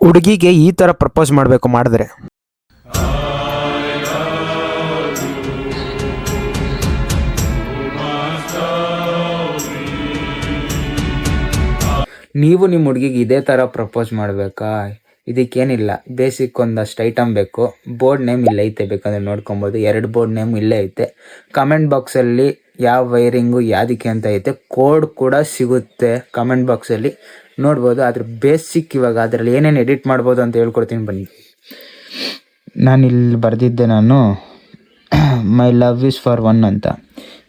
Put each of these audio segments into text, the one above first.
ಹುಡುಗಿಗೆ ಈ ಥರ ಪ್ರಪೋಸ್ ಮಾಡಬೇಕು ಮಾಡಿದ್ರೆ. ನೀವು ನಿಮ್ಮ ಹುಡುಗಿಗೆ ಇದೇ ಥರ ಪ್ರಪೋಸ್ ಮಾಡಬೇಕಾ? ಇದಕ್ಕೇನಿಲ್ಲ, ಬೇಸಿಕ್ ಒಂದಷ್ಟು ಐಟಮ್ ಬೇಕು. ಬೋರ್ಡ್ ನೇಮ್ ಇಲ್ಲೇ ಐತೆ, ಬೇಕಂದ್ರೆ ನೋಡ್ಕೊಬೋದು. 2 ಬೋರ್ಡ್ ನೇಮ್ ಇಲ್ಲೇ ಐತೆ. ಕಮೆಂಟ್ ಬಾಕ್ಸಲ್ಲಿ ಯಾವ ವೈರಿಂಗು ಯಾವುದಕ್ಕೆ ಅಂತ ಐತೆ, ಕೋಡ್ ಕೂಡ ಸಿಗುತ್ತೆ ಕಮೆಂಟ್ ಬಾಕ್ಸಲ್ಲಿ ನೋಡ್ಬೋದು. ಅದ್ರ ಬೇಸಿಕ್ ಇವಾಗ ಅದರಲ್ಲಿ ಏನೇನು ಎಡಿಟ್ ಮಾಡ್ಬೋದು ಅಂತ ಹೇಳ್ಕೊಡ್ತೀನಿ ಬನ್ನಿ. ನಾನಿಲ್ಲಿ ಬರೆದಿದ್ದೆ my love is for one ಅಂತ.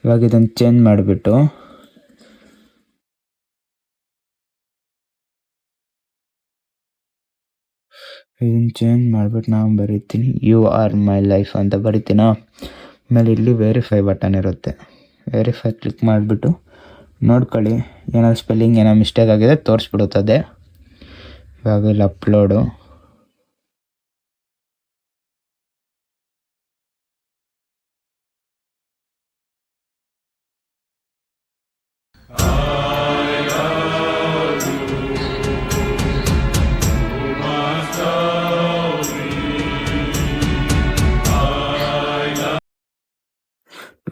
ಇವಾಗ ಇದನ್ನು ಚೇಂಜ್ ಮಾಡಿಬಿಟ್ಟು ನಾನು ಬರೀತೀನಿ ಯು ಆರ್ ಮೈ ಲೈಫ್ ಅಂತ ಬರಿತೀನಾ. ಆಮೇಲೆ ಇಲ್ಲಿ ವೆರಿಫೈ ಬಟನ್ ಇರುತ್ತೆ, ವೆರಿಫೈ ಕ್ಲಿಕ್ ಮಾಡಿಬಿಟ್ಟು ನೋಡ್ಕೊಳ್ಳಿ, ಏನಾದ್ರು ಸ್ಪೆಲ್ಲಿಂಗ್ ಏನೋ ಮಿಸ್ಟೇಕ್ ಆಗಿದೆ ತೋರಿಸ್ಬಿಡುತ್ತದೆ. ಇವಾಗ ಇಲ್ಲಿ ಅಪ್ಲೋಡು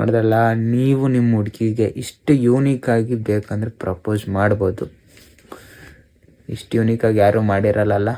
ನೋಡಿದ್ರಲ್ಲ, ನೀವು ನಿಮ್ಮ ಹುಡುಗಿಗೆ ಇಷ್ಟು ಯೂನಿಕಾಗಿ ಬೇಕಂದ್ರೆ ಪ್ರಪೋಸ್ ಮಾಡ್ಬೋದು. ಇಷ್ಟು ಯೂನಿಕಾಗಿ ಯಾರೂ ಮಾಡಿರಲ್ಲ.